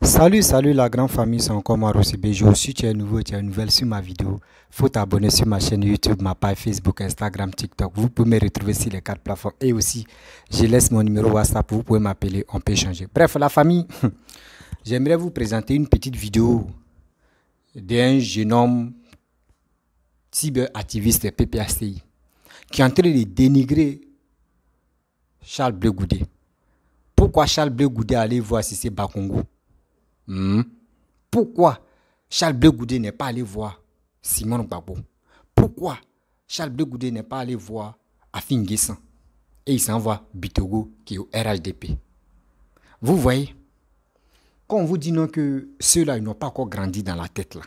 Salut la grande famille, c'est encore moi Rossi Bejo. Si tu es nouveau, tu es nouvelle sur ma vidéo, faut t'abonner sur ma chaîne YouTube, ma page Facebook, Instagram, TikTok. Vous pouvez me retrouver sur les 4 plateformes et aussi, je laisse mon numéro WhatsApp, vous pouvez m'appeler, on peut échanger. Bref, la famille, j'aimerais vous présenter une petite vidéo d'un jeune homme cyberactiviste PPACI qui est en train de dénigrer Charles Blé Goudé. Pourquoi Charles Blé Goudé allait voir Cissé Bakongo? Pourquoi Charles Blé Goudé n'est pas allé voir Simon Gbagbo? Pourquoi Charles Blé Goudé n'est pas allé voir Afin Guessan? Et il s'envoie Bitogo qui est au RHDP. Vous voyez, quand on vous dit non que ceux-là n'ont pas encore grandi dans la tête là,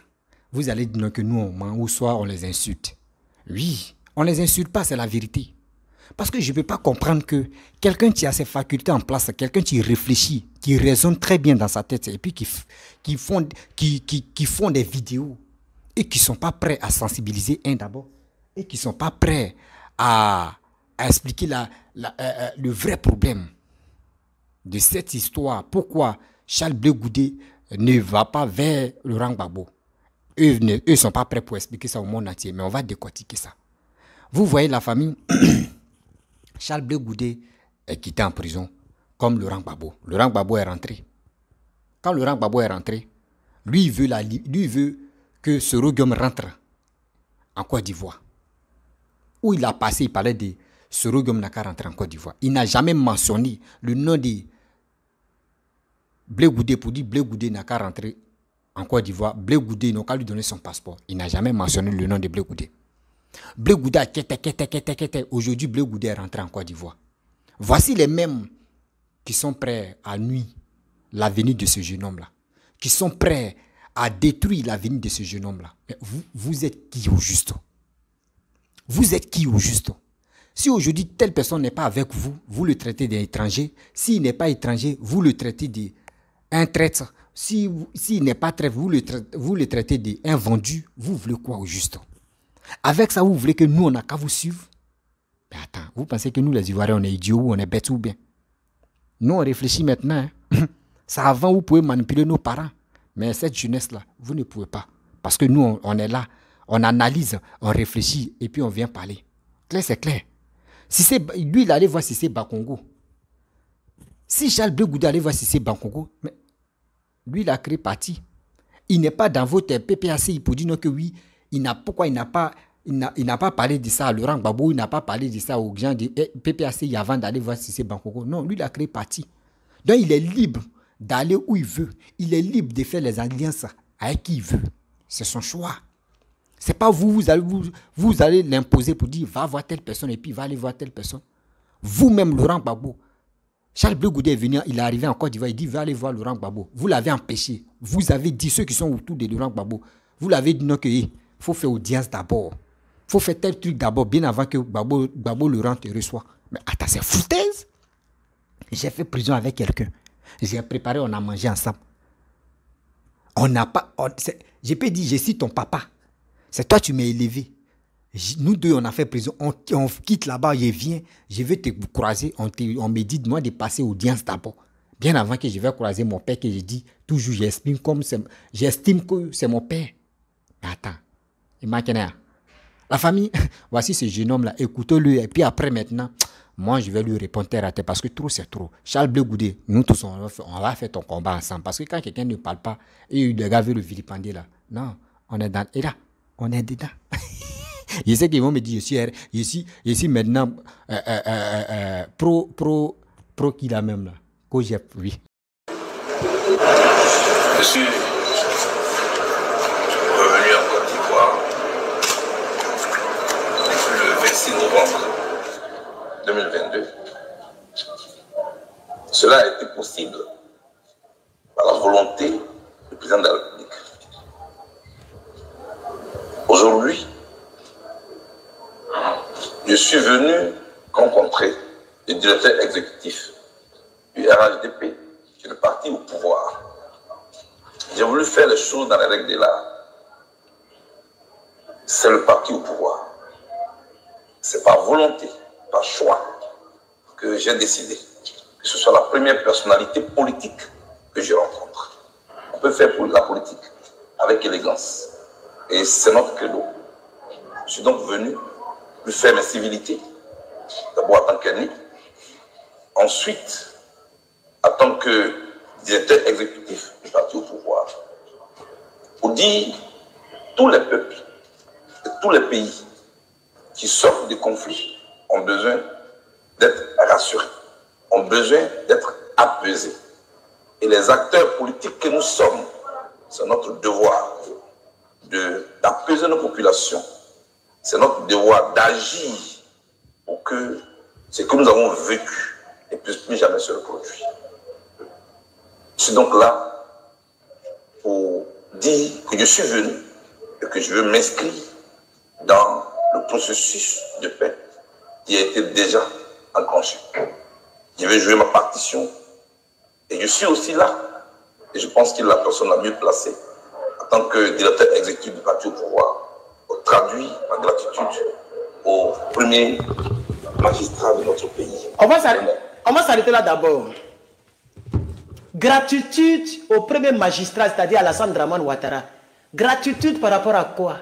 vous allez dire non que nous on ment ou soit on les insulte. Oui, on les insulte pas, c'est la vérité. Parce que je ne peux pas comprendre que quelqu'un qui a ses facultés en place, quelqu'un qui réfléchit, qui raisonne très bien dans sa tête, et puis qui font des vidéos, et qui ne sont pas prêts à sensibiliser d'abord, et qui ne sont pas prêts à expliquer le vrai problème de cette histoire. Pourquoi Charles Blé Goudé ne va pas vers Laurent Gbagbo? Eux ne sont pas prêts pour expliquer ça au monde entier, mais on va décortiquer ça. Vous voyez la famille Charles Blé Goudé est quitté en prison comme Laurent Gbagbo. Laurent Gbagbo est rentré. Quand Laurent Gbagbo est rentré, lui veut que Soro-Guillaume rentre en Côte d'Ivoire. Où il a passé, il parlait de Soro-Guillaume n'a qu'à rentrer en Côte d'Ivoire. Il n'a jamais mentionné le nom de Blé Goudé pour dire Blé Goudé n'a qu'à rentrer en Côte d'Ivoire. Blé Goudé n'a qu'à lui donner son passeport. Il n'a jamais mentionné le nom de Blé Goudé. Blé Goudé a quitté. Aujourd'hui, Blé Goudé est rentré en Côte d'Ivoire. Voici les mêmes qui sont prêts à nuire l'avenir de ce jeune homme-là. Qui sont prêts à détruire l'avenir de ce jeune homme-là. Vous êtes qui au juste? Vous êtes qui au juste? Si aujourd'hui, telle personne n'est pas avec vous, vous le traitez d'étranger. S'il n'est pas étranger, vous le traitez d'un traître. S'il n'est pas traître, vous le traitez d'un vendu. Vous voulez quoi au juste? Avec ça, vous voulez que nous, on n'a qu'à vous suivre? Mais attends, vous pensez que nous, les Ivoiriens, on est idiots ou on est bêtes ou bien? Nous, on réfléchit maintenant. Hein? Ça, avant, vous pouvez manipuler nos parents. Mais cette jeunesse-là, vous ne pouvez pas. Parce que nous, on est là, on analyse, on réfléchit et puis on vient parler. Clair, c'est clair. Si lui, il allait voir Cissé Bakongo. Si Charles Blé Goudé allait voir Cissé Bakongo, mais lui, il a créé parti. Il n'est pas dans votre PPACI pour dire non que oui. Pourquoi il n'a pas parlé de ça à Laurent Gbagbo, il n'a pas parlé de ça aux gens de PPACI avant d'aller voir Cissé Bakongo. Non, lui, il a créé parti. Donc, il est libre d'aller où il veut. Il est libre de faire les alliances avec qui il veut. C'est son choix. Ce n'est pas vous allez l'imposer pour dire va voir telle personne et puis va aller voir telle personne. Vous-même, Laurent Gbagbo, Charles Blé Goudé est venu, il est arrivé en Côte d'Ivoire, il dit va aller voir Laurent Gbagbo. Vous l'avez empêché. Vous avez dit, ceux qui sont autour de Laurent Gbagbo, vous l'avez dit non que il faut faire audience d'abord. Il faut faire tel truc d'abord, bien avant que Gbagbo Laurent te reçoit. Mais attends, c'est foutaise. J'ai fait prison avec quelqu'un. J'ai préparé, on a mangé ensemble. On n'a pas... je peux dire, je suis ton papa. C'est toi, tu m'as élevé. Nous deux, on a fait prison. On quitte là-bas, je viens. Je vais te croiser. On me dit, moi, de passer audience d'abord. Bien avant que je vais croiser mon père, que je dis, toujours, j'estime que c'est mon père. Mais attends. La famille, voici ce jeune homme-là, écoutez-le. Et puis après, maintenant, moi, je vais lui répondre terre à terre parce que trop, c'est trop. Charles Blé Goudé, nous tous, on va faire ton combat ensemble. Parce que quand quelqu'un ne parle pas, et le gars veut le vilipender là, non, on est dans. Et là, on est dedans. Je sais qu'ils vont me dire, je suis maintenant pro qui la même là. Oui. Je suis revenu en Côte d'Ivoire le 26 novembre 2022. Cela a été possible par la volonté du président de la République. Aujourd'hui, je suis venu rencontrer le directeur exécutif du RHDP, qui est le parti au pouvoir. J'ai voulu faire les choses dans les règles de l'art. C'est le parti au pouvoir. C'est par volonté, par choix, que j'ai décidé que ce soit la première personnalité politique que je rencontre. peut faire la politique avec élégance. Et c'est notre credo. Je suis donc venu lui faire mes civilités, d'abord en tant qu'ami, ensuite en tant que directeur exécutif du parti au pouvoir, pour dire tous les peuples et tous les pays qui sortent des conflits ont besoin d'être rassurés, ont besoin d'être apaisés. Et les acteurs politiques que nous sommes, c'est notre devoir d'apaiser nos populations. C'est notre devoir d'agir pour que ce que nous avons vécu ne puisse plus jamais se reproduire. Je suis donc là pour dire que je suis venu et que je veux m'inscrire dans le processus de paix qui a été déjà enclenché. Je vais jouer ma partition et je suis aussi là, et je pense qu'il est la personne la mieux placée en tant que directeur exécutif du parti au pouvoir pour traduire ma gratitude au premier magistrat de notre pays. On va s'arrêter là d'abord. Gratitude au premier magistrat, c'est-à-dire Alassane Dramane Ouattara. Gratitude par rapport à quoi?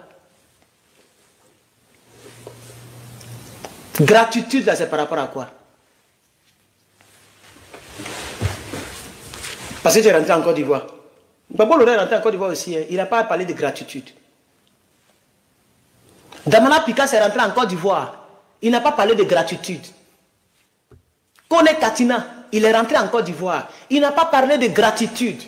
Gratitude, là, c'est par rapport à quoi? Parce que tu es rentré en Côte d'Ivoire. Gbagbo est rentré en Côte d'Ivoire aussi, hein. Il n'a pas parlé de gratitude. Damana Picasso est rentré en Côte d'Ivoire. Il n'a pas parlé de gratitude. Kone Katina, il est rentré en Côte d'Ivoire. Il n'a pas parlé de gratitude.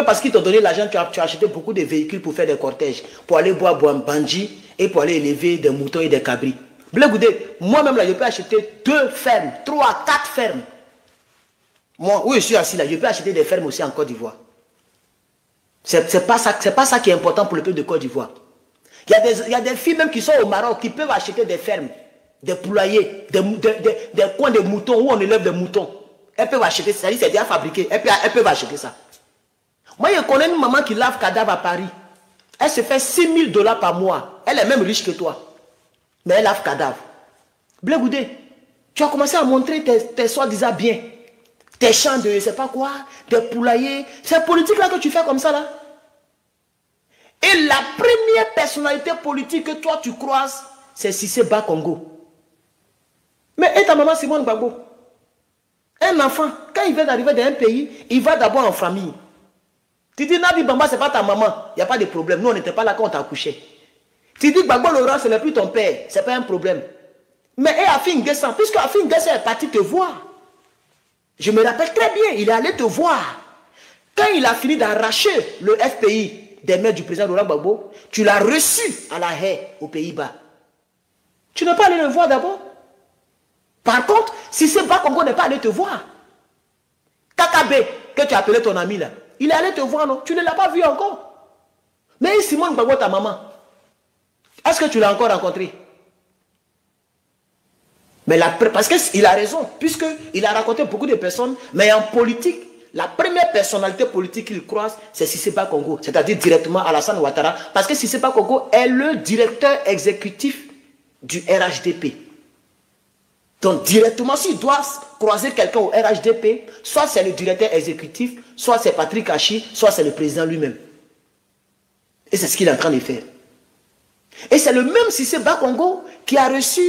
Parce qu'il t'a donné l'argent, tu as acheté beaucoup de véhicules pour faire des cortèges, pour aller boire Bambanji et pour aller élever des moutons et des cabris. Blé Goudé, moi-même là, je peux acheter 2 fermes, 3, 4 fermes. Moi, où je suis assis là, je peux acheter des fermes aussi en Côte d'Ivoire. C'est pas ça qui est important pour le peuple de Côte d'Ivoire. Il y a des filles même qui sont au Maroc qui peuvent acheter des fermes, des poulaillers, des coins de moutons où on élève des moutons. Elles peuvent acheter, c'est-à-dire c'est déjà fabriqué, elles peuvent acheter ça. Moi, je connais une maman qui lave cadavre à Paris. Elle se fait $6 000 par mois. Elle est même riche que toi. Mais elle lave cadavre. Blé Goudé, tu as commencé à montrer tes soi-disant biens. Tes champs de, je ne sais pas quoi, des poulaillers. C'est politique là que tu fais comme ça là. Et la première personnalité politique que toi tu croises, c'est Cissé Ba Congo. Mais et ta maman Simone Gbagbo? Un enfant, quand il vient d'arriver dans un pays, il va d'abord en famille. Tu dis Nabi Bamba, ce n'est pas ta maman, il n'y a pas de problème. Nous, on n'était pas là quand on t'a accouché. Tu dis Gbagbo Laurent, ce n'est plus ton père, ce n'est pas un problème. Mais Afin Guessan, puisque Afin Guessan est parti te voir, je me rappelle très bien, il est allé te voir. Quand il a fini d'arracher le FPI des mains du président Laurent Gbagbo, tu l'as reçu à La Haye, aux Pays-Bas. Tu n'es pas allé le voir d'abord. Par contre, si ce Ba Congo n'est pas allé te voir, Kakabe, que tu as appelé ton ami là, il est allé te voir, non? Tu ne l'as pas vu encore. Mais Simone Gbagbo, ta maman, est-ce que tu l'as encore rencontré? Mais parce qu'il a raison, puisqu'il a raconté beaucoup de personnes, mais en politique, la première personnalité politique qu'il croise, c'est Cissé Ba Congo, c'est-à-dire directement Alassane Ouattara, parce que Cissé Ba Congo est le directeur exécutif du RHDP. Donc directement, s'il doit croiser quelqu'un au RHDP, soit c'est le directeur exécutif, soit c'est Patrick Hachi, soit c'est le président lui-même. Et c'est ce qu'il est en train de faire. Et c'est le même Cissé Ba Congo qui a reçu,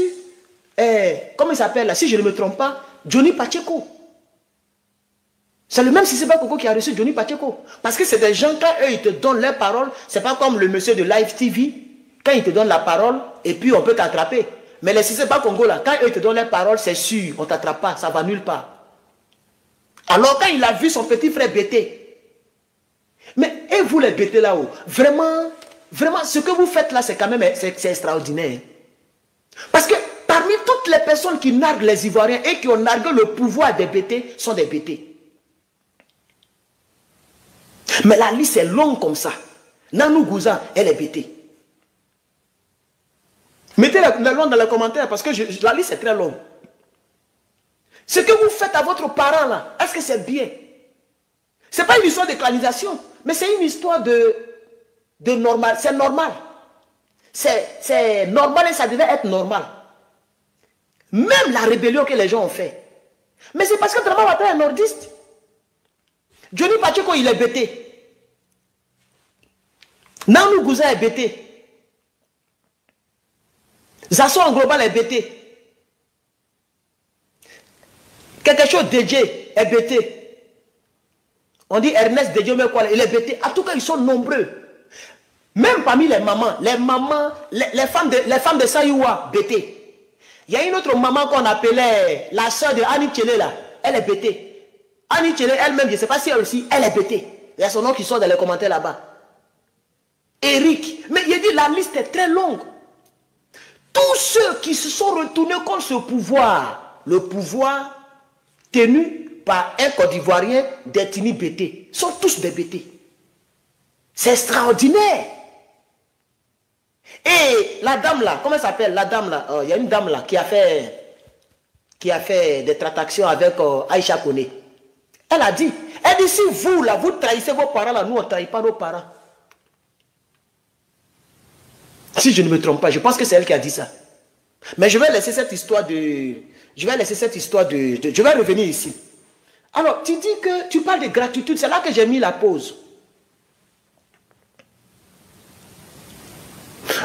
comment il s'appelle là, si je ne me trompe pas, Johnny Pacheco. C'est le même Cissé Ba Congo qui a reçu Johnny Pacheco. Parce que c'est des gens, quand eux ils te donnent leur parole, c'est pas comme le monsieur de Live TV, quand il te donne la parole, et puis on peut t'attraper. Mais les Cissé Ba Congo là, quand eux te donnent leur parole, c'est sûr, on ne t'attrape pas, ça va nulle part. Alors quand il a vu son petit frère bêter, mais et vous les bêtés là-haut, vraiment, ce que vous faites là, c'est quand même c'est extraordinaire. Parce que parmi toutes les personnes qui narguent les Ivoiriens et qui ont nargué le pouvoir des bêtés, sont des bêtés. Mais la liste est longue comme ça. Nanou Gouza, elle est bêtée. Mettez le nom dans les commentaires parce que la liste est très longue. Ce que vous faites à votre parent là, est-ce que c'est bien? Ce n'est pas une histoire de colonisation, mais c'est une histoire de normal. C'est normal. C'est normal et ça devait être normal. Même la rébellion que les gens ont fait. Mais c'est parce que Dramane Ouattara est nordiste. Johnny Pacheco, il est bêté. Nanou Gouza est bêté. Zasso en global est bêté. Quelque chose DJ est bêté. On dit Ernest DJ, mais quoi, il est bêté. En tout cas, ils sont nombreux. Même parmi les mamans, les femmes de Sayouwa, bêtées. Il y a une autre maman qu'on appelait la soeur de Annie Tchele là. Elle est bêtée. Annie Tchele elle-même, je ne sais pas si elle aussi, elle est bêtée. Il y a son nom qui sort dans les commentaires là-bas. Eric. Mais il dit la liste est très longue. Tous ceux qui se sont retournés contre ce pouvoir, le pouvoir tenu par un Côte d'Ivoirien d'ethnie bêtée, sont tous des bêtés. C'est extraordinaire. Et la dame là, comment elle s'appelle? La dame là, il y a une dame là qui a fait des tractations avec Aïcha Kone. Elle a dit, si vous là, vous trahissez vos parents là, nous on ne trahit pas nos parents. Si je ne me trompe pas, je pense que c'est elle qui a dit ça. Mais je vais laisser cette histoire de... Je vais revenir ici. Alors, tu dis que tu parles de gratitude, c'est là que j'ai mis la pause.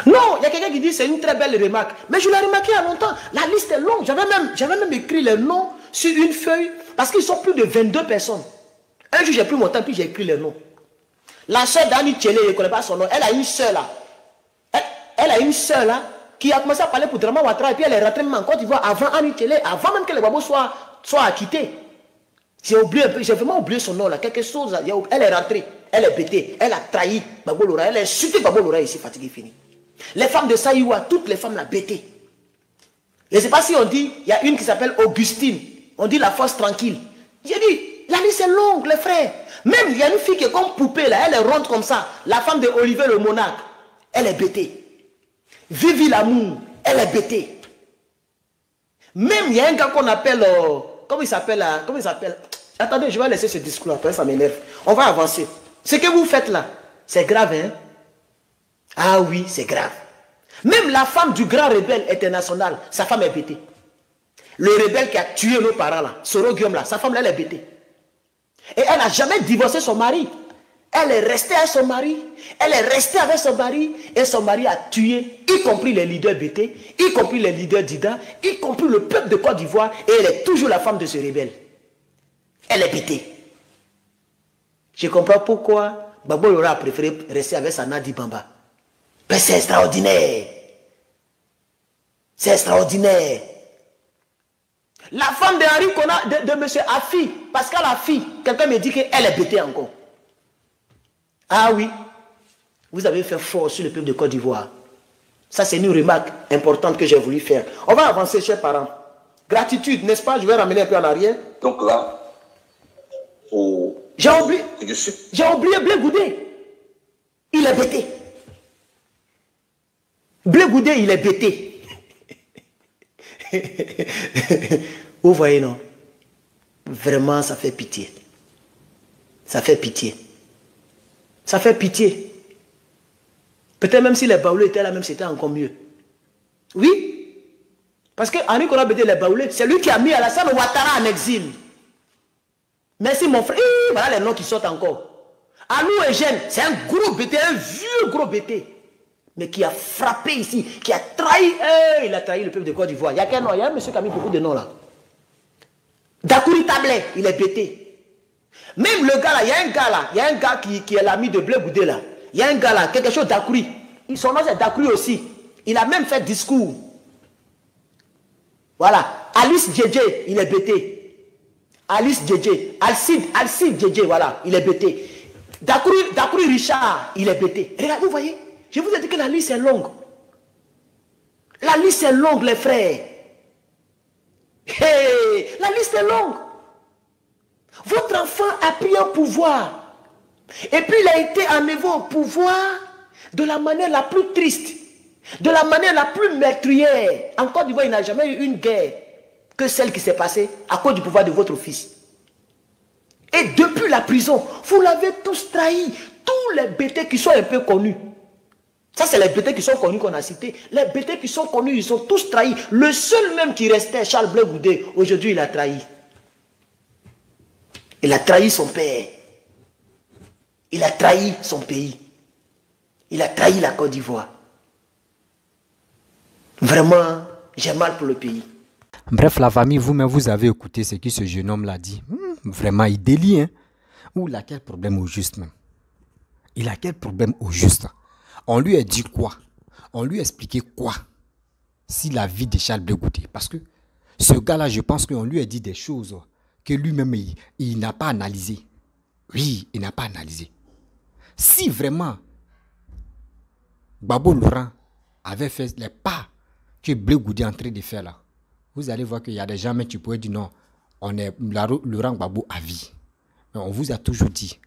Non, il y a quelqu'un qui dit c'est une très belle remarque. Mais je l'ai remarqué il y a longtemps. La liste est longue. J'avais même écrit les noms sur une feuille. Parce qu'ils sont plus de 22 personnes. Un jour, j'ai pris mon temps, puis j'ai écrit les noms. La soeur d'Annie Tchele, je ne connais pas son nom. Elle a une soeur là. Elle a une soeur là qui a commencé à parler pour Drama Ouattara. Et puis elle est rentrée même en Côte d'Ivoire avant Annie Tchele, avant même que les babos soient acquittés. J'ai vraiment oublié son nom là. Quelque chose. Elle est rentrée. Elle est bêtée. Elle a trahi Babo Lora. Elle a insulté Babo Lora ici, fatigué, fini. Les femmes de Saïwa, toutes les femmes la bêtées. Je ne sais pas si on dit, il y a une qui s'appelle Augustine. On dit la force tranquille. J'ai dit, la liste est longue, les frères. Même, il y a une fille qui est comme poupée, là, elle est ronde comme ça. La femme de Olivier le Monarque, elle est bêtée. Vivi l'amour, elle est bêtée. Même, il y a un gars qu'on appelle, comment il s'appelle? Attendez, je vais laisser ce discours après, ça m'énerve. On va avancer. Ce que vous faites là, c'est grave, hein? Ah oui, c'est grave. Même la femme du grand rebelle international, sa femme est bêtée. Le rebelle qui a tué nos parents là, Soro Guillaume là, sa femme là, elle est bêtée. Et elle n'a jamais divorcé son mari. Elle est restée avec son mari. Elle est restée avec son mari. Et son mari a tué, y compris les leaders bêtés, y compris les leaders d'Ida, y compris le peuple de Côte d'Ivoire. Et elle est toujours la femme de ce rebelle. Elle est bêtée. Je comprends pourquoi Babo Lora a préféré rester avec sa Nadi Bamba. Mais c'est extraordinaire. C'est extraordinaire. La femme de Henri Kona, de M. Afi, Pascal Afi, quelqu'un me dit qu'elle est bêtée encore. Ah oui, vous avez fait fort sur le peuple de Côte d'Ivoire. Ça, c'est une remarque importante que j'ai voulu faire. On va avancer, chers parents. Gratitude, n'est-ce pas? Je vais ramener un peu en arrière. Donc là, j'ai oublié Blé Goudé. Il est bêté. Blé Goudé, il est bêté. Vous voyez, non? Vraiment, ça fait pitié. Ça fait pitié. Ça fait pitié. Peut-être même si les Baoulés étaient là, même c'était encore mieux. Oui. Parce que Henri Kona Bédé, les Baoulés, c'est lui qui a mis Alassane Ouattara en exil. Merci mon frère. Voilà les noms qui sortent encore. Alou Eugène, c'est un gros bêté, un vieux gros bêté. Mais qui a frappé ici, qui a trahi, il a trahi le peuple de Côte d'Ivoire. Il y a quel nom? Il y a un monsieur qui a mis beaucoup de noms là. Dakouri Tablet, il est bêté. Même le gars là, il y a un gars qui est l'ami de Blé Goudé là. Il y a un gars là, quelque chose Dakouri. Son nom c'est Dakouri aussi. Il a même fait discours. Voilà. Alice Djedje, il est bêté. Alice Djedje. Alcide Djedje, voilà, il est bêté. Dakouri Richard, il est bêté. Regardez, vous voyez? Je vous ai dit que la liste est longue. La liste est longue, les frères. Hey, la liste est longue. Votre enfant a pris un pouvoir. Et puis il a été enlevé au pouvoir de la manière la plus triste. De la manière la plus meurtrière. En Côte d'Ivoire, il n'a jamais eu une guerre que celle qui s'est passée à cause du pouvoir de votre fils. Et depuis la prison, vous l'avez tous trahi. Tous les bêtés qui sont un peu connus. Ça, c'est les bêtés qui sont connus qu'on a cités. Les bêtés qui sont connus, ils sont tous trahis. Le seul même qui restait, Charles Blé Goudé, aujourd'hui, il a trahi. Il a trahi son père. Il a trahi son pays. Il a trahi la Côte d'Ivoire. Vraiment, j'ai mal pour le pays. Bref, la famille, vous-même, vous avez écouté ce que ce jeune homme l'a dit. Vraiment, il délie, hein. Ou il a quel problème au juste même? Il a quel problème au juste? On lui a dit quoi? On lui a expliqué quoi? Si la vie de Charles Blé Goudé. Parce que ce gars-là, je pense qu'on lui a dit des choses que lui-même, il n'a pas analysées. Oui, il n'a pas analysé. Si vraiment Gbagbo Laurent avait fait les pas que Blé Goudé est en train de faire là, vous allez voir qu'il y a des gens, mais tu pourrais dire non, on est Laurent Gbagbo à vie. Mais on vous a toujours dit,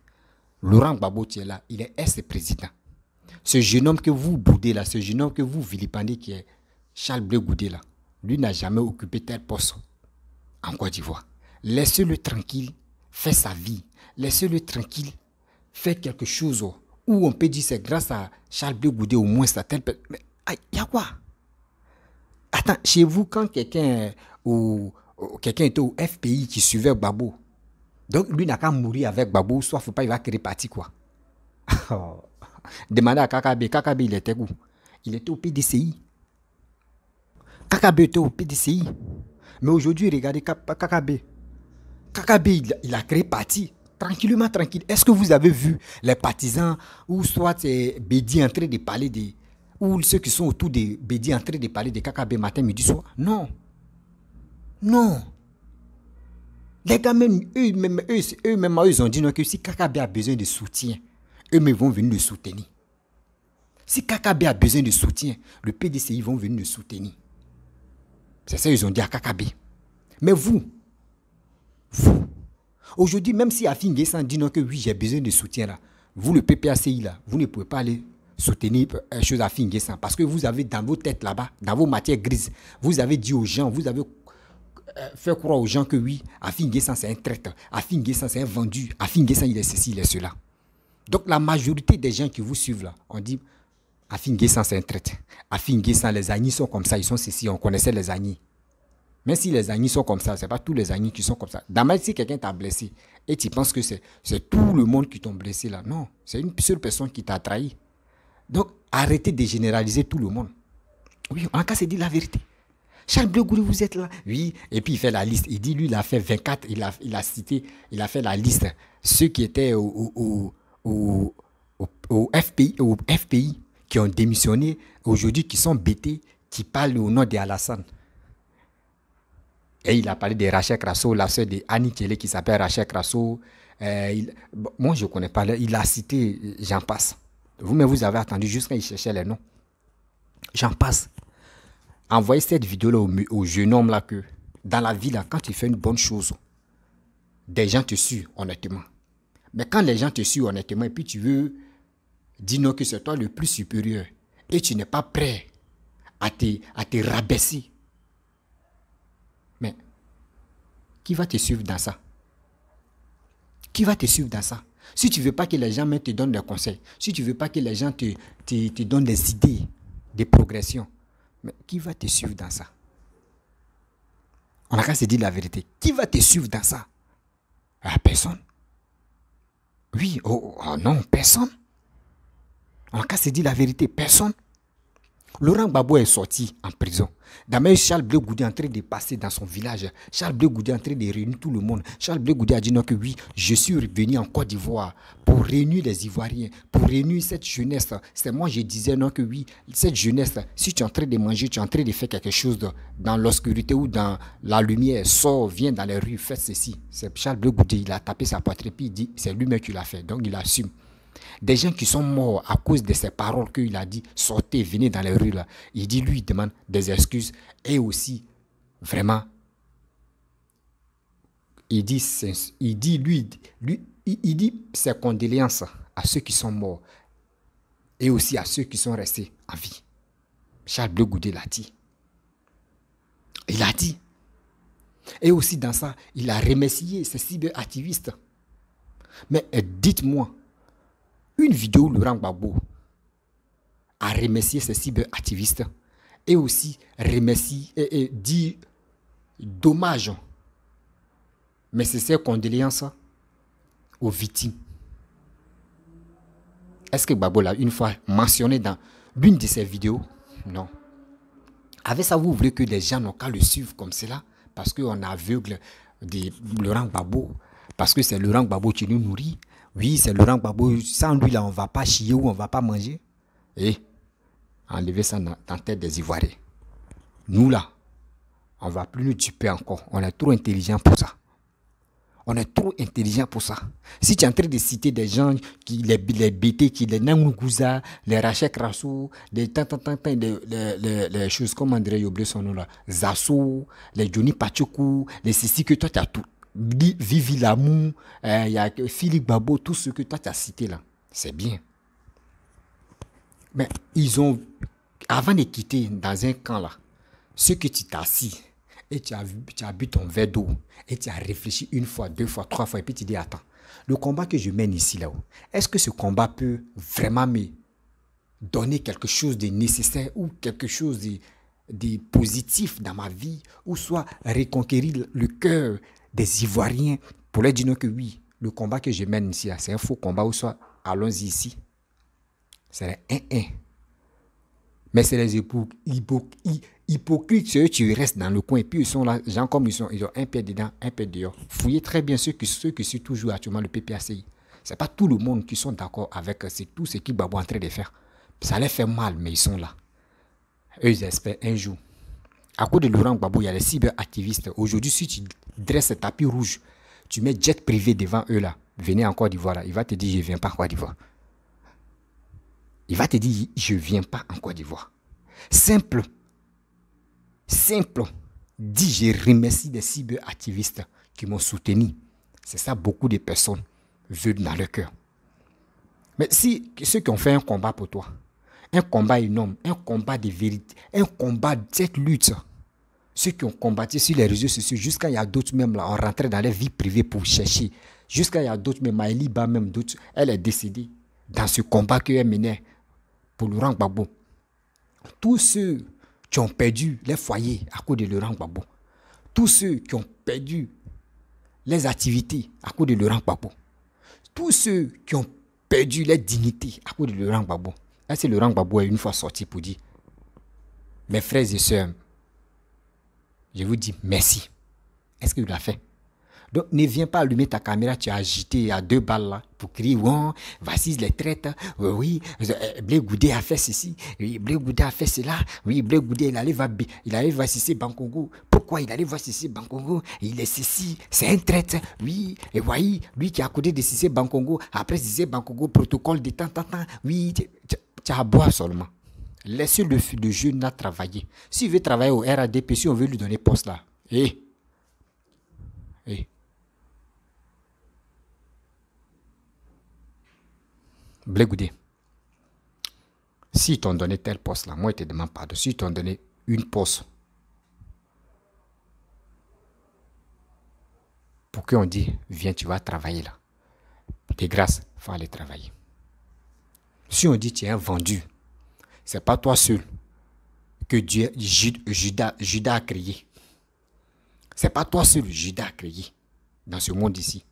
Laurent Gbagbo, tu es là, il est ex-président. Ce jeune homme que vous boudez là, ce jeune homme que vous vilipendez qui est Charles Blé Goudé là, lui n'a jamais occupé tel poste en Côte d'Ivoire. Laissez-le tranquille, fait sa vie. Laissez-le tranquille, fait quelque chose où on peut dire c'est grâce à Charles Blé Goudé au moins ça tel. Mais il y a quoi? Attends, chez vous, quand quelqu'un était au FPI qui suivait Gbagbo, donc lui n'a qu'à mourir avec Gbagbo, soit faut pas, il va créer parti quoi. Demandez à Kakabe. Kakabe, il était où? Il était au PDCI. Kakabe était au PDCI. Mais aujourd'hui, regardez Kakabe. Kakabe, il a créé parti. Tranquillement, tranquille. Est-ce que vous avez vu les partisans ou soit Bédi en train de parler de... ou ceux qui sont autour de Bédi en train de parler de Kakabe matin, midi, soir? Non. Non. Les gars, même, eux-mêmes, ils ont dit non, que si Kakabe a besoin de soutien, eux-mêmes vont venir le soutenir. Si Kakabe a besoin de soutien, le PDCI vont venir le soutenir. C'est ça qu'ils ont dit à Kakabe. Mais vous, aujourd'hui, même si Afi N'Guessan dit non que oui, j'ai besoin de soutien là, vous, le PPACI là, vous ne pouvez pas aller soutenir chose Afi N'Guessan parce que vous avez dans vos têtes là-bas, dans vos matières grises, vous avez dit aux gens, vous avez fait croire aux gens que oui, Afi N'Guessan c'est un traître, Afi N'Guessan c'est un vendu, Afi N'Guessan il est ceci, il est cela. Donc la majorité des gens qui vous suivent là, on dit Afi N'Guessan c'est un traître, Afi N'Guessan les Agnis sont comme ça, ils sont ceci, on connaissait les Agnis. Même si les Agnis sont comme ça, ce n'est pas tous les Agnis qui sont comme ça. D'abord, si quelqu'un t'a blessé et tu penses que c'est tout le monde qui t'a blessé là, non, c'est une seule personne qui t'a trahi. Donc, arrêtez de généraliser tout le monde. Oui, on a qu'à se dire la vérité. Charles Blé Goudé, vous êtes là. Oui, et puis il fait la liste. Il dit, lui, il a fait 24, il a cité, il a fait la liste. Ceux qui étaient au FPI, qui ont démissionné, aujourd'hui, qui sont bêtés, qui parlent au nom de Alassane. Et il a parlé de Rachel Krasso, la sœur de Annie Kelly qui s'appelle Rachel Krasso. Moi, je ne connais pas. Il a cité, j'en passe. Vous-même, vous avez attendu jusqu'à il cherchait les noms. J'en passe. Envoyez cette vidéo-là au jeune homme là que dans la vie, là, quand tu fais une bonne chose, des gens te suivent honnêtement. Mais quand les gens te suivent honnêtement et puis tu veux dire non que c'est toi le plus supérieur et tu n'es pas prêt à te rabaisser, mais qui va te suivre dans ça? Qui va te suivre dans ça? Si tu ne veux pas que les gens te donnent des conseils, si tu ne veux pas que les gens te donnent des idées de progression, mais qui va te suivre dans ça? On a qu'à se dire la vérité. Qui va te suivre dans ça? Ah, personne. Oui, oh non, personne. On a qu'à se dire la vérité, personne. Laurent Gbagbo est sorti en prison. D'abord, Charles Blé Goudé est en train de passer dans son village. Charles Blé Goudé est en train de réunir tout le monde. Charles Blé Goudé a dit non que oui, je suis revenu en Côte d'Ivoire pour réunir les Ivoiriens, pour réunir cette jeunesse. C'est moi je disais non que oui, cette jeunesse, si tu es en train de manger, tu es en train de faire quelque chose dans l'obscurité ou dans la lumière, sors, viens dans les rues, fais ceci. C'est Charles Blé Goudé, il a tapé sa poitrine puis il dit c'est lui-même qui l'a fait, donc il assume. Des gens qui sont morts à cause de ces paroles qu'il a dit, sortez, venez dans les rues là. Il dit, lui, il demande des excuses et aussi, vraiment, il dit ses condoléances à ceux qui sont morts et aussi à ceux qui sont restés en vie. Charles Blé Goudé l'a dit. Il a dit. Et aussi dans ça, il a remercié ces cyberactivistes. Mais dites-moi, une vidéo où Laurent Gbagbo a remercié ces cyberactivistes et aussi remercie et dit dommage, mais c'est ses condoléances aux victimes. Est-ce que Gbagbo l'a une fois mentionné dans l'une de ses vidéos? Non. Avec ça, vous voulez que les gens n'ont qu'à le suivre comme cela parce qu'on est aveugle de Laurent Gbagbo, parce que c'est Laurent Gbagbo qui nous nourrit. Oui, c'est Laurent Gbagbo. Sans lui, là, on ne va pas chier ou on ne va pas manger. Et enlevez ça dans la tête des Ivoiriens. Nous, là, on ne va plus nous duper encore. On est trop intelligents pour ça. On est trop intelligent pour ça. Si tu es en train de citer des gens, les BT, les Nangouza, les Rachek Rassou, les choses, comme André, j'ai oublié son nom là, Zasso, les Johnny Pachoku, les Sissi que toi tu as tout. Vivi Lamou, il y a Philippe Babo, tout ce que toi tu as cité là. C'est bien. Mais ils ont, avant de quitter dans un camp là, ce que tu t'as assis, et tu as bu ton verre d'eau, et tu as réfléchi une fois, deux fois, trois fois, et puis tu dis, attends, le combat que je mène ici, là-haut, est-ce que ce combat peut vraiment me donner quelque chose de nécessaire ou quelque chose de positif dans ma vie, ou soit reconquérir le cœur des Ivoiriens pour leur dire que oui, le combat que je mène ici, c'est un faux combat, ou soit allons-y ici. C'est un 1-1. Mais c'est les hypocrites, ceux qui restent dans le coin, et puis ils sont là, gens comme ils sont, ils ont un pied dedans, un pied dehors. Fouillez très bien ceux qui sont toujours actuellement le PPACI. Ce n'est pas tout le monde qui sont d'accord avec tout ce qu'ils Gbagbo est en train de faire. Ça les fait mal, mais ils sont là. Eux, ils espèrent un jour. À cause de Laurent Gbagbo, il y a les cyberactivistes. Aujourd'hui, si tu dresses un tapis rouge, tu mets jet privé devant eux là, venez en Côte d'Ivoire là, il va te dire, je ne viens pas en Côte d'Ivoire. Il va te dire, je ne viens pas en Côte d'Ivoire. Simple. Dis, je remercie des cyberactivistes qui m'ont soutenu. C'est ça, beaucoup de personnes veulent dans leur cœur. Mais si ceux qui ont fait un combat pour toi, un combat énorme, un combat de vérité, un combat de cette lutte, ceux qui ont combattu sur les réseaux sociaux, jusqu'à il y a d'autres même là, on rentrait dans leur vie privée pour chercher. Jusqu'à il y a d'autres même, Maëliba même, d'autres, elle est décédée dans ce combat qu'elle menait pour Laurent Gbagbo. Tous ceux qui ont perdu les foyers à cause de Laurent Gbagbo, tous ceux qui ont perdu les activités à cause de Laurent Gbagbo, tous ceux qui ont perdu leur dignité à cause de Laurent Gbagbo. Là, c'est Laurent Gbagbo est une fois sorti pour dire, mes frères et sœurs, je vous dis merci. Est-ce qu'il l'a fait? Donc, ne viens pas allumer ta caméra, tu as agité à 2 balles là, pour crier, ouais, voici les traites, oui, Blé Goudé a fait ceci, oui, Blé Goudé a fait cela, oui, Blé Goudé, il allait voir Sissé Bankongo. Pourquoi il allait voir Sissé Bankongo? Il est ceci, c'est un traite, oui, et voyez, lui qui a côté de Sissé Bankongo, après Sissé Bankongo, protocole de temps, oui, tu as à boire seulement. Laissez le jeune là travailler. S'il veut travailler au RADP, si on veut lui donner poste là, Blé Goudé, s'ils t'ont donné tel poste là, moi je te demande pardon. S'ils t'ont donné une poste pour qu'on dise, viens, tu vas travailler là. De grâce, il faut aller travailler. Si on dit tu es un vendu, ce n'est pas toi seul que Dieu, Judas a créé. Ce n'est pas toi seul, Judas a créé dans ce monde ici.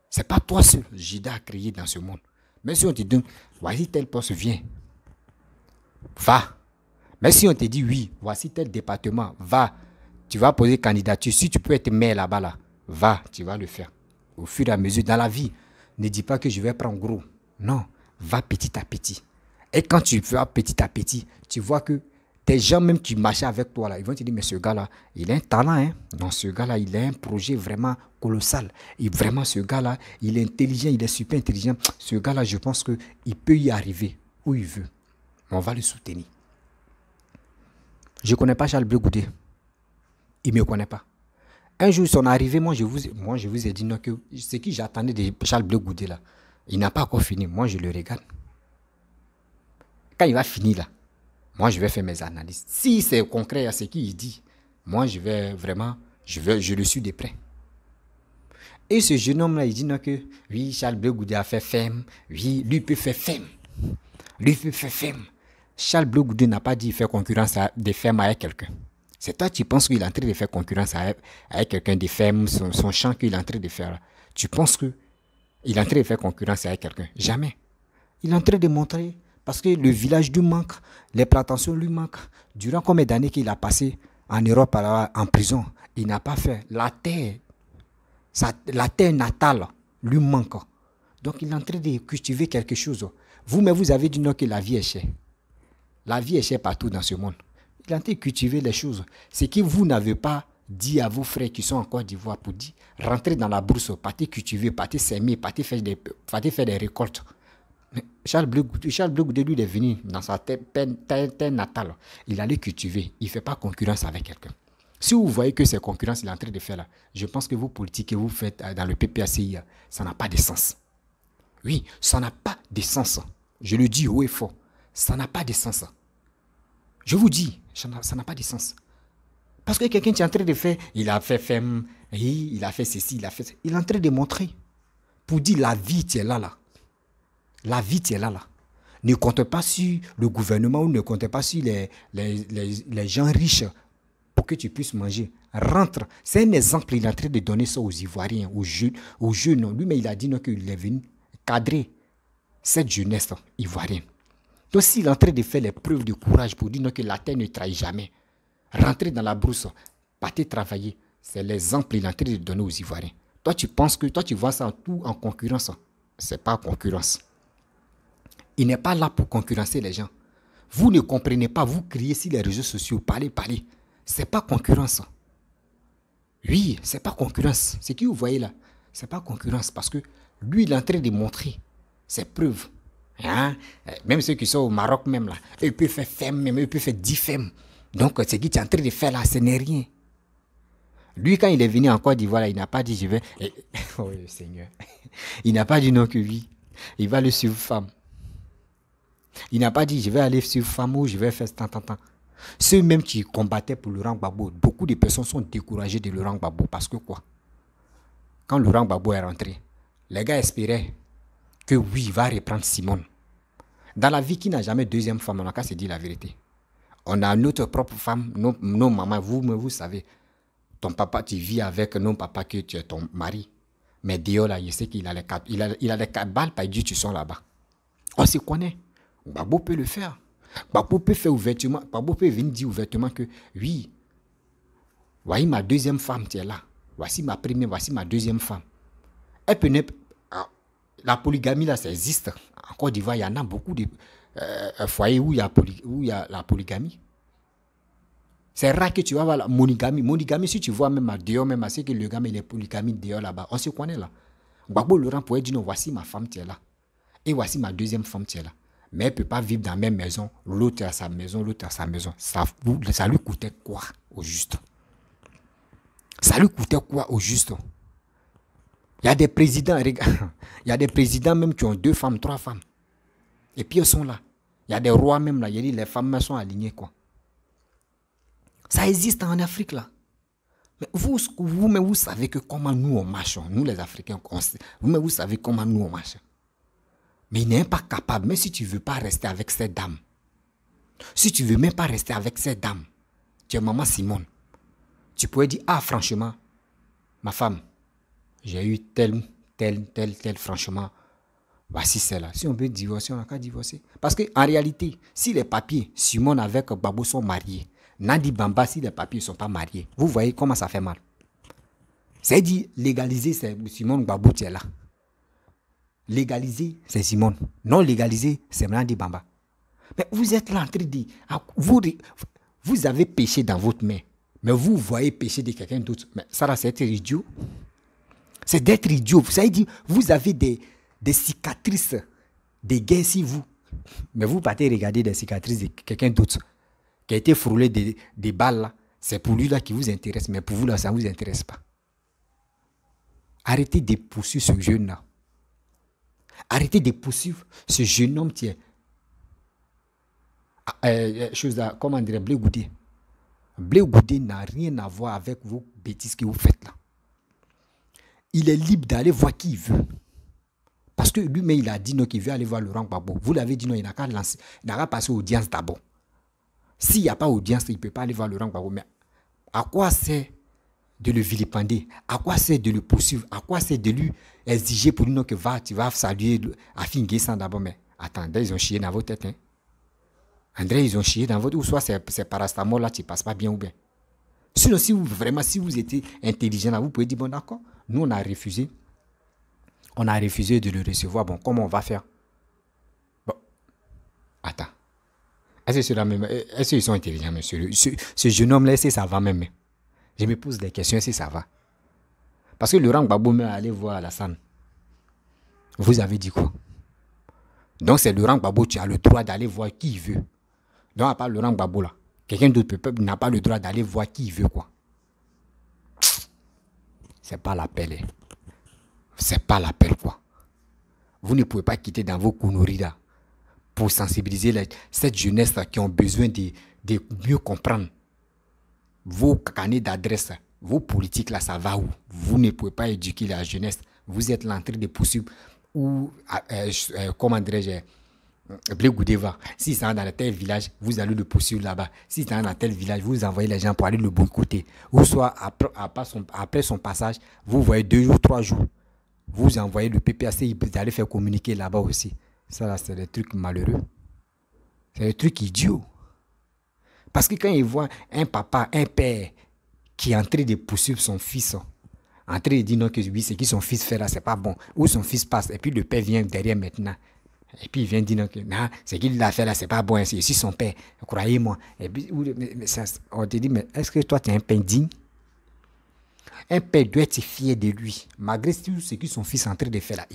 Ce n'est pas toi seul, Judas a créé dans ce monde. Mais si on te dit, voici tel poste, viens. Va. Mais si on te dit, oui, voici tel département, va. Tu vas poser candidature. Si tu peux être maire là-bas, là, va, tu vas le faire. Au fur et à mesure, dans la vie, ne dis pas que je vais prendre gros. Non, va petit à petit. Et quand tu vas petit à petit, tu vois que tes gens même qui marchaient avec toi, là, ils vont te dire, mais ce gars-là, il a un talent. Hein? Non, ce gars-là, il a un projet vraiment colossal. Et vraiment, ce gars-là, il est intelligent, il est super intelligent. Ce gars-là, je pense qu'il peut y arriver où il veut. On va le soutenir. Je ne connais pas Charles Blé Goudé. Il ne me connaît pas. Un jour, son arrivée, moi, je vous ai dit non, que ce que j'attendais de Charles Blé Goudé, là, il n'a pas encore fini. Moi, je le regarde. Quand il va finir, là, moi, je vais faire mes analyses. Si c'est concret à ce qu'il dit, moi, je vais vraiment, je le suis de près. Et ce jeune homme-là, il dit non que, oui, Charles Blé Goudé a fait femme. Oui, lui peut faire femme. Lui peut faire femme. Charles Blé Goudé n'a pas dit faire concurrence des femmes avec quelqu'un. C'est toi qui penses qu'il est en train de faire concurrence avec quelqu'un des femmes, son chant qu'il est en train de faire. Tu penses qu'il est en train de faire concurrence avec quelqu'un. Jamais. Il est en train de montrer, parce que le village lui manque, les plantations lui manquent. Durant combien d'années qu'il a passé en Europe, en prison, il n'a pas fait. La terre natale lui manque. Donc il est en train de cultiver quelque chose. Vous-même, vous avez dit non que la vie est chère. La vie est chère partout dans ce monde. Il est en train de cultiver les choses. C'est que vous n'avez pas dit à vos frères qui sont en Côte d'Ivoire pour dire, rentrez dans la bourse, partez cultiver, partez s'aimer, partez faire des récoltes. Mais Charles Blé Goudé, lui, il est venu dans sa terre natale. Il allait cultiver. Il ne fait pas concurrence avec quelqu'un. Si vous voyez que c'est concurrence qu'il est en train de faire là, je pense que vos politiques que vous faites dans le PPACI, ça n'a pas de sens. Oui, ça n'a pas de sens. Je le dis haut et fort. Ça n'a pas de sens. Je vous dis, ça n'a pas de sens. Parce que quelqu'un qui est en train de faire, il a fait femme, il a fait ceci, il a fait ça. Il est en train de montrer. Pour dire la vie, tu es là. La vie, tu es là. Ne comptez pas sur le gouvernement ou ne comptez pas sur les gens riches pour que tu puisses manger. Rentre. C'est un exemple, il est en train de donner ça aux Ivoiriens, aux jeunes. Lui, mais il a dit qu'il est venu cadrer cette jeunesse ivoirienne. Donc, s'il est en train de faire les preuves de courage pour dire que la terre ne trahit jamais, rentrer dans la brousse, partez travailler, c'est l'exemple qu'il est en train de donner aux Ivoiriens. Toi, tu penses que tu vois ça tout en concurrence. Ce n'est pas concurrence. Il n'est pas là pour concurrencer les gens. Vous ne comprenez pas, vous criez sur les réseaux sociaux, parlez. Ce n'est pas concurrence. Oui, ce n'est pas concurrence. Ce que vous voyez là, ce n'est pas concurrence parce que lui, il est en train de montrer ses preuves. Hein? Même ceux qui sont au Maroc même là, eux peuvent faire femme, même eux peuvent faire 10 femmes. Donc ce qu'il est en train de faire là, ce n'est rien. Lui, quand il est venu en Côte d'Ivoire, il n'a pas dit je vais. Oh Seigneur. Il n'a pas dit non que oui. Il va le suivre femme. Il n'a pas dit je vais aller suivre femme ou je vais faire tant. Ceux-mêmes qui combattaient pour Laurent Gbagbo, beaucoup de personnes sont découragées de Laurent Gbagbo parce que quoi? Quand Laurent Gbagbo est rentré, les gars espéraient que oui, il va reprendre Simone. Dans la vie, qui n'a jamais deuxième femme, on n'a qu'à se dire la vérité. On a notre propre femme, nos mamans, vous savez. Ton papa, tu vis avec nos papas que tu es ton mari. Mais Dieu, là, il sait qu'il a les 4 balles, par Dieu, tu sors là-bas. On se connaît. Gbagbo peut le faire. Gbagbo peut faire ouvertement. Gbagbo peut venir dire ouvertement que oui, voici ma deuxième femme, tu es là. Voici ma première, voici ma deuxième femme. Elle peut la polygamie, là, ça existe. En Côte d'Ivoire, il y en a beaucoup de foyers où il y a la polygamie. C'est rare que tu vas voir la monogamie. Monogamie, si tu vois même à dehors, même à ce que le gars, il est polygamie dehors là-bas, on se connaît là. Gbagbo Laurent pourrait dire non, voici ma femme, tu es là. Et voici ma deuxième femme, tu es là. Mais elle ne peut pas vivre dans la même maison. L'autre à sa maison, l'autre à sa maison. Ça lui coûtait quoi au juste? Ça lui coûtait quoi au juste? Il y a des présidents, regarde, il y a des présidents même qui ont 2 femmes, 3 femmes. Et puis ils sont là. Il y a des rois même là. Il y a dit les femmes sont alignées quoi. Ça existe en Afrique là. Mais vous-même, vous savez que comment nous on marche, nous les Africains, vous-même vous savez comment nous on marche. Mais il n'est pas capable, même si tu ne veux pas rester avec cette dame. Si tu ne veux même pas rester avec cette dame, tu es maman Simone. Tu pourrais dire, ah franchement, ma femme, j'ai eu tel, franchement, voici celle-là. Si on veut divorcer, on n'a qu'à divorcer. Parce qu'en réalité, si les papiers, Simone avec Gbagbo sont mariés, Nandi Bamba, si les papiers ne sont pas mariés, vous voyez comment ça fait mal. C'est dit, légaliser, c'est Simone Gbagbo, tu es là. Légaliser, c'est Simone. Non légaliser, c'est Nandi Bamba. Mais vous êtes là en train de dire, vous avez péché dans votre main, mais vous voyez péché de quelqu'un d'autre. Mais ça, c'est être idiot. C'est d'être idiot. Vous savez dire, vous avez des cicatrices, des guerres si vous. Mais vous partez regarder des cicatrices de quelqu'un d'autre qui a été frôlé des balles là. C'est pour lui là qui vous intéresse, mais pour vous là, ça ne vous intéresse pas. Arrêtez de poursuivre ce jeune là. Arrêtez de poursuivre ce jeune homme qui est, comment dire, Blé Goudé. Blé Goudé n'a rien à voir avec vos bêtises que vous faites là. Il est libre d'aller voir qui il veut. Parce que lui-même, il a dit non, qu'il veut aller voir Laurent Gbagbo. Vous l'avez dit non, il n'a qu'à lancer, il n'a qu'à passer audience d'abord. S'il n'y a pas audience, il ne peut pas aller voir Laurent Gbagbo. Mais à quoi c'est de le vilipender? À quoi c'est de le poursuivre? À quoi c'est de lui exiger pour lui non, que tu vas saluer Afin Guessan d'abord? Mais Attends, ils ont chié dans votre tête. Hein? André, ils ont chié dans votre... Ou soit c'est parastamol là, tu ne passes pas bien ou bien. Sinon, si vous étiez intelligent, là, vous pouvez dire, bon d'accord, nous on a refusé. On a refusé de le recevoir. Bon, comment on va faire? Bon, attends. Est-ce qu'ils sont intelligents, monsieur? Ce jeune homme-là, est-ce que ça va même? Je me pose des questions, est-ce que ça va? Parce que Laurent Gbagbo est allé voir Alassane. Vous avez dit quoi? Donc c'est Laurent Gbagbo, tu as le droit d'aller voir qui il veut. Donc à part Laurent Gbagbo là, quelqu'un d'autre n'a pas le droit d'aller voir qui il veut quoi. C'est pas l'appel. Hein. C'est pas l'appel quoi. Vous ne pouvez pas quitter dans vos conneries là pour sensibiliser cette jeunesse là qui ont besoin de mieux comprendre. Vos canaux d'adresse, vos politiques là, ça va où? Vous ne pouvez pas éduquer la jeunesse. Vous êtes l'entrée des possibles. Ou, comment dirais-je, Blé Goudé va. Si c'est dans tel village, vous allez le poursuivre là-bas. Si c'est dans tel village, vous envoyez les gens pour aller le boycotter. Ou soit après son passage, vous voyez 2 jours, 3 jours. Vous envoyez le PPAC, vous allez faire communiquer là-bas aussi. Ça là, c'est des trucs malheureux. C'est des trucs idiots. Parce que quand ils voient un papa, un père qui est en train de poursuivre son fils, en train de dire non que oui, ce que son fils fait là, c'est pas bon. Ou son fils passe, et puis le père vient derrière maintenant. Et puis il vient dire non, que nah, ce qu'il a fait là, c'est pas bon, c'est ici son père, croyez-moi. Et puis on te dit, mais est-ce que toi tu es un père digne? Un père doit être fier de lui. Malgré tout ce que son fils est en train de faire là,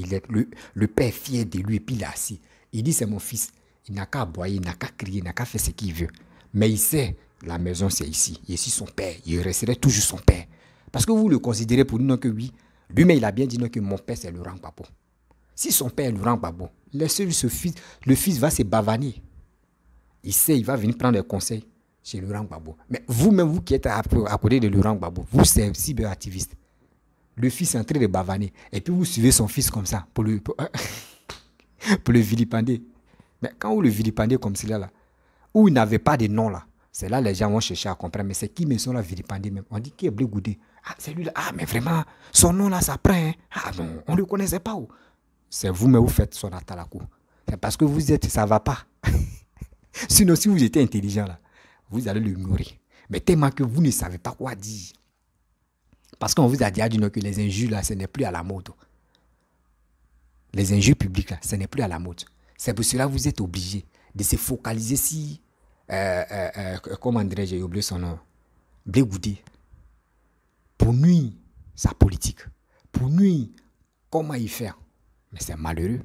le père est fier de lui, et puis il est assis. Il dit, c'est mon fils. Il n'a qu'à aboyer, il n'a qu'à crier, il n'a qu'à faire ce qu'il veut. Mais il sait, la maison c'est ici. Il est ici son père. Il resterait toujours son père. Parce que vous le considérez pour nous que oui. Lui-même, il a bien dit non, que mon père c'est Laurent Gbagbo. Si son père est Laurent Gbagbo, le fils va se bavaner. Il sait, il va venir prendre des conseils chez Laurent Gbagbo. Mais vous-même, vous qui êtes à côté de Laurent Gbagbo, vous c'est cyberactiviste. Le fils est en train de bavaner. Et puis vous suivez son fils comme ça pour le vilipender. Mais quand vous le vilipendez comme cela là, où il n'avait pas de nom là, c'est là les gens vont chercher à comprendre. Mais c'est qui me sont là vilipendés même? On dit qui est Blé Goudé? Ah, c'est lui là. Ah, mais vraiment, son nom là, ça prend. Hein? Ah non, on ne le connaissait pas. Où? C'est vous, mais vous faites son atalakou. C'est parce que vous êtes, ça ne va pas. Sinon, si vous étiez intelligent là, vous allez l'ignorer. Mais tellement que vous ne savez pas quoi dire. Parce qu'on vous a dit que les injures là, ce n'est plus à la mode. Les injures publiques là, ce n'est plus à la mode. C'est pour cela que vous êtes obligé de se focaliser si, comment dirais-je, j'ai oublié son nom, Blé Goudé, pour nuire sa politique, pour nuire comment il fait. Mais c'est malheureux.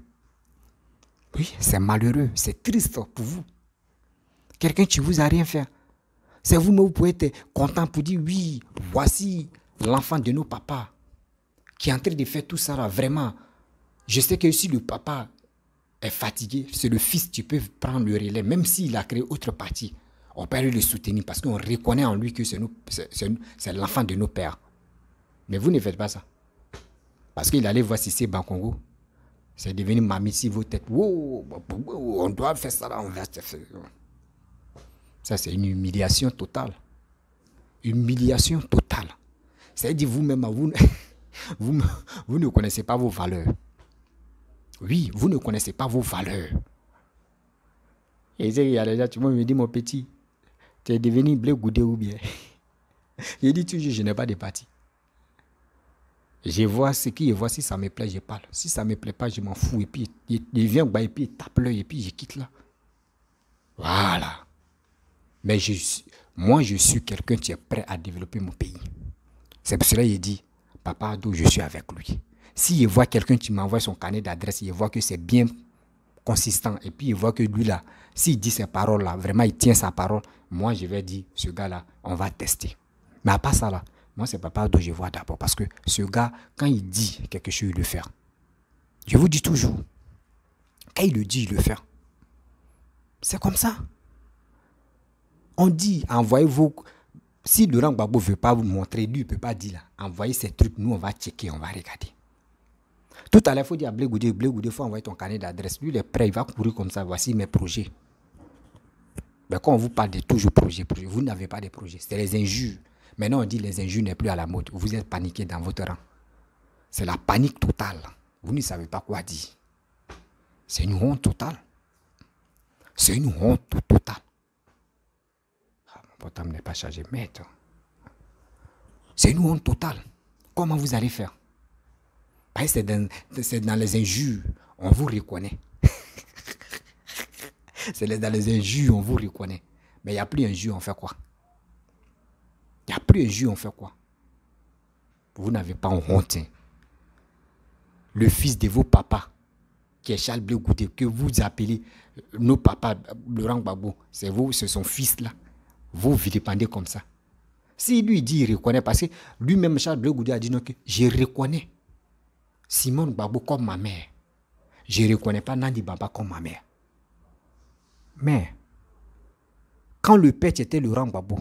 Oui, c'est malheureux, c'est triste pour vous. Quelqu'un qui ne vous a rien fait. C'est vous, mais vous pouvez être content pour dire oui, voici l'enfant de nos papas qui est en train de faire tout ça là, vraiment. Je sais que si le papa est fatigué, c'est le fils qui peut prendre le relais, même s'il a créé autre partie. On peut le soutenir parce qu'on reconnaît en lui que c'est l'enfant de nos pères. Mais vous ne faites pas ça. Parce qu'il allait voir Cissé Bankongo. C'est devenu mamie vos têtes. Wow, on doit faire ça là, on va faire. Ça, c'est une humiliation totale. Humiliation totale. C'est-à-dire vous-même, vous ne connaissez pas vos valeurs. Oui, vous ne connaissez pas vos valeurs. Et il y a des gens, tu me dis, mon petit, tu es devenu Blé Goudé ou bien. Il dit toujours, je n'ai pas de parti. Je vois ce qui est, si ça me plaît, je parle. Si ça ne me plaît pas, je m'en fous. Et puis, il vient, et puis il tape l'œil, et puis je quitte là. Voilà. Mais moi, je suis quelqu'un qui est prêt à développer mon pays. C'est pour cela qu'il dit, Papa Ado, je suis avec lui. S'il voit quelqu'un qui m'envoie son carnet d'adresse, il voit que c'est bien consistant. Et puis il voit que lui là, s'il dit ces paroles là, vraiment il tient sa parole, moi je vais dire, ce gars là, on va tester. Mais à part ça là, moi c'est Papa Ado, je vois d'abord. Parce que ce gars, quand il dit quelque chose, il le fait. Je vous dis toujours, quand il le dit, il le fait. C'est comme ça. On dit, envoyez-vous. Si Laurent Gbagbo ne veut pas vous montrer, lui, il ne peut pas dire là, envoyez ces trucs, nous on va checker, on va regarder. Tout à l'heure, il faut dire à Blé Goudé, il faut envoyer ton carnet d'adresse. Lui, il est prêt, il va courir comme ça, voici mes projets. Mais quand on vous parle de toujours projet, vous n'avez pas de projet. C'est les injures. Maintenant, on dit les injures n'est plus à la mode. Vous êtes paniqué dans votre rang. C'est la panique totale. Vous ne savez pas quoi dire. C'est une honte totale. C'est une honte totale. Ah, mon portable n'est pas chargé. Merde. C'est une honte totale. Comment vous allez faire? C'est dans les injures, on vous reconnaît. C'est dans les injures, on vous reconnaît. Mais il n'y a plus injure, on fait quoi? Il n'y a plus injure, on fait quoi? Vous n'avez pas honte. Hein. Le fils de vos papas, qui est Charles Blé Goudé, que vous appelez nos papas, Laurent Gbagbo, c'est son fils là. Vous vilipendez comme ça. Si lui dit il reconnaît, parce que lui-même Charles Blé Goudé a dit non, que je reconnais Simone Gbagbo comme ma mère. Je ne reconnais pas Nandi Baba comme ma mère. Mais, quand le père était Laurent Gbagbo,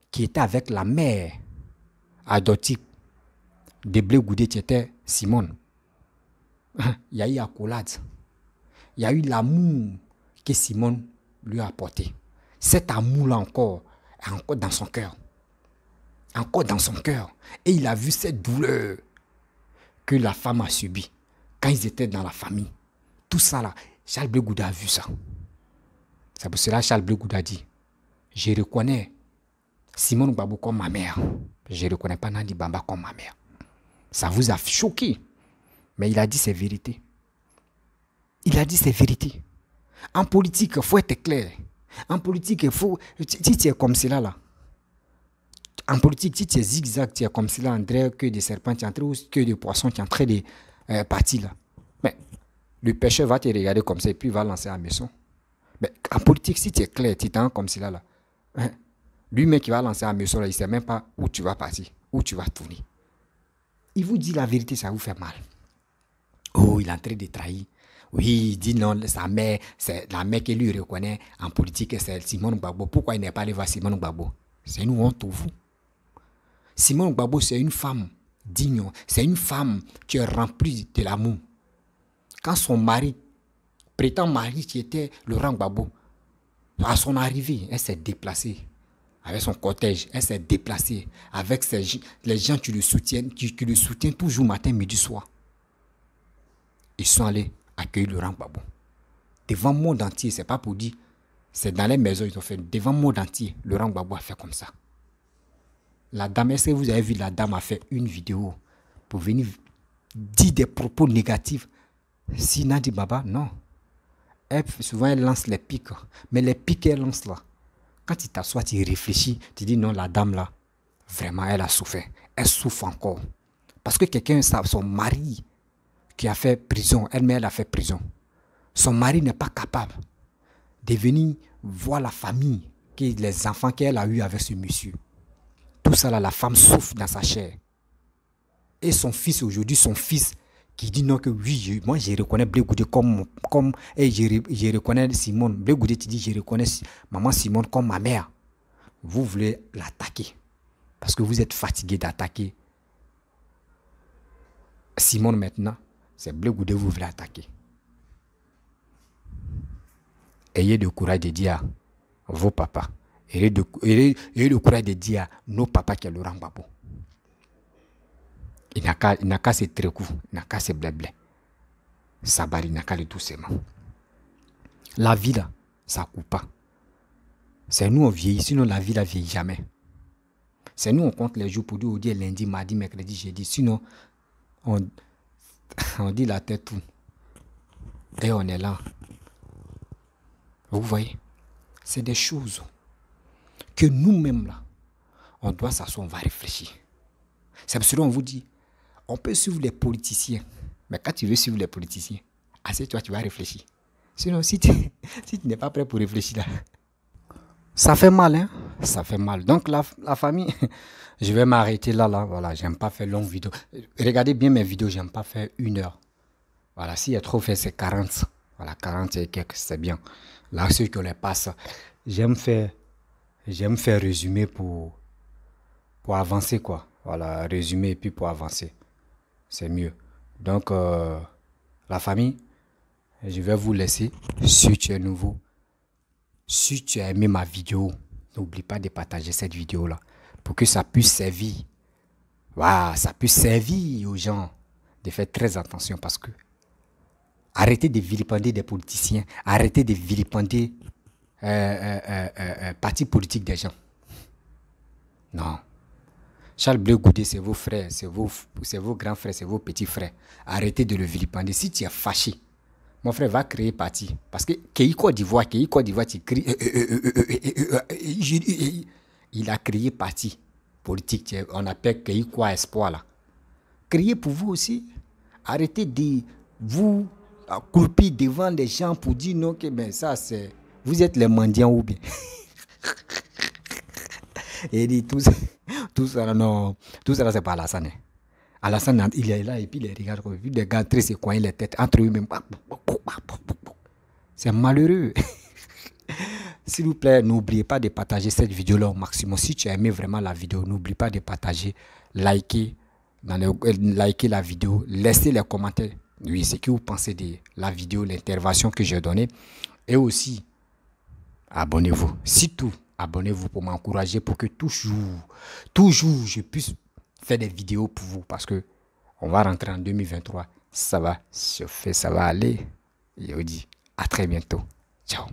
qui était avec la mère adoptive de Blé Goudé, qui était Simone, il y a eu accolade. Il y a eu l'amour que Simone lui a apporté. Cet amour-là encore est encore dans son cœur. Encore dans son cœur. Et il a vu cette douleur que la femme a subie quand ils étaient dans la famille. Tout ça là, Charles Blé Goudé a vu ça. C'est pour cela que Charles Blé Goudé a dit, je reconnais Simone Gbagbo comme ma mère. Je ne reconnais pas Nandi Baba comme ma mère. Ça vous a choqué. Mais il a dit ses vérités. Il a dit ses vérités. En politique, il faut être clair. En politique, il faut... Si tu es comme cela là, en politique, si tu es zigzag, tu es comme cela, André, que des serpents, tu es en train, ou que des poissons, tu es en train de partir là. Mais le pêcheur va te regarder comme ça et puis il va lancer la maison. Mais en politique, si tu es clair, tu es comme cela là, hein, lui-même qui va lancer la maison là, il ne sait même pas où tu vas partir, où tu vas tourner. Il vous dit la vérité, ça vous fait mal. Oh, il est en train de trahir. Oui, il dit non, sa mère, c'est la mère qui lui reconnaît en politique, c'est Simone Gbagbo. Pourquoi il n'est pas allé voir Simone Gbagbo? C'est une honte pour vous. Simone Gbagbo, c'est une femme digne. C'est une femme qui est remplie de l'amour. Quand son mari, prétend mari qui était Laurent Gbagbo, à son arrivée, elle s'est déplacée. Avec son cortège, elle s'est déplacée. Avec les gens qui le soutiennent, qui le soutiennent toujours matin, midi, soir. Ils sont allés accueillir Laurent Gbagbo. Devant le monde entier, c'est pas pour dire, c'est dans les maisons, ils ont fait, devant le monde entier, Laurent Gbagbo a fait comme ça. La dame, est-ce que vous avez vu, la dame a fait une vidéo pour venir dire des propos négatifs? Si Nandi Baba, non. Souvent, elle lance les pics. Mais les pics qu'elle lance là, quand tu t'assois, tu réfléchis, tu dis non, la dame là, vraiment, elle a souffert. Elle souffre encore. Parce que quelqu'un, son mari, qui a fait prison, elle-même elle a fait prison. Son mari n'est pas capable de venir voir la famille, les enfants qu'elle a eu avec ce monsieur. Tout ça là, la femme souffre dans sa chair. Et son fils aujourd'hui, son fils qui dit non que oui, moi je reconnais Blé Goudé comme et je reconnais Simone. Blé Goudé tu dis je reconnais maman Simone comme ma mère. Vous voulez l'attaquer parce que vous êtes fatigué d'attaquer Simone maintenant. C'est Blé Goudé vous voulez attaquer. Ayez le courage de dire à vos papas. Ayez le courage de dire à nos papas qui est Laurent Gbagbo. Il n'a qu'à se trécou, il n'a qu'à se blé. Sabari, il n'a qu'à le doucement. La vie là, ça ne coupe pas. C'est nous on vieillit, sinon la vie ne vieillit jamais. C'est nous on compte les jours pour dire lundi, mardi, mercredi, jeudi. Sinon, on dit la tête tout. Et on est là. Vous voyez? C'est des choses que nous-mêmes là, on doit s'asseoir, on va réfléchir. C'est pour cela qu'on vous dit, on peut suivre les politiciens. Mais quand tu veux suivre les politiciens, assieds-toi, tu vas réfléchir. Sinon, si tu n'es pas prêt pour réfléchir là, ça fait mal, hein? Ça fait mal. Donc la famille, je vais m'arrêter là, voilà, j'aime pas faire longue vidéo. Regardez bien mes vidéos, j'aime pas faire 1 heure. Voilà, s'il y a trop fait, c'est 40. Voilà, 40 et quelques, c'est bien. Là, ceux qui les passent, j'aime faire résumer pour avancer, quoi. Voilà, résumer et puis pour avancer. C'est mieux. Donc, la famille, je vais vous laisser. Si tu es nouveau, si tu as aimé ma vidéo, n'oublie pas de partager cette vidéo-là pour que ça puisse servir. Voilà, ça puisse servir aux gens de faire très attention parce que Arrêtez de vilipender des politiciens. Arrêtez de vilipender partis politiques des gens. Non. Charles Blé Goudé, c'est vos frères, c'est vos grands frères, c'est vos petits frères. Arrêtez de le vilipender. Si tu es fâché, mon frère va créer parti. Parce que Kéiko d'Ivoire, tu cries. Il a créé parti politique. On appelle Kéiko Espoir là. Criez pour vous aussi. Arrêtez de vous couper devant les gens pour dire non, que ben ça c'est. Vous êtes les mendiants ou bien. Et dit tout ça, non, tout ça c'est pas Alassane. Alassane, il est là et puis il regarde, vu des gars entrer, c'est coin les têtes entre eux-mêmes. C'est malheureux. S'il vous plaît, n'oubliez pas de partager cette vidéo-là au maximum. Si tu as aimé vraiment la vidéo, n'oublie pas de partager, liker la vidéo, laissez les commentaires. Oui, ce que vous pensez de la vidéo, l'intervention que j'ai donnée. Et aussi, abonnez-vous. Surtout, abonnez-vous pour m'encourager, pour que toujours, je puisse faire des vidéos pour vous. Parce que on va rentrer en 2023. Ça va se faire, ça va aller. Et je vous dis à très bientôt. Ciao.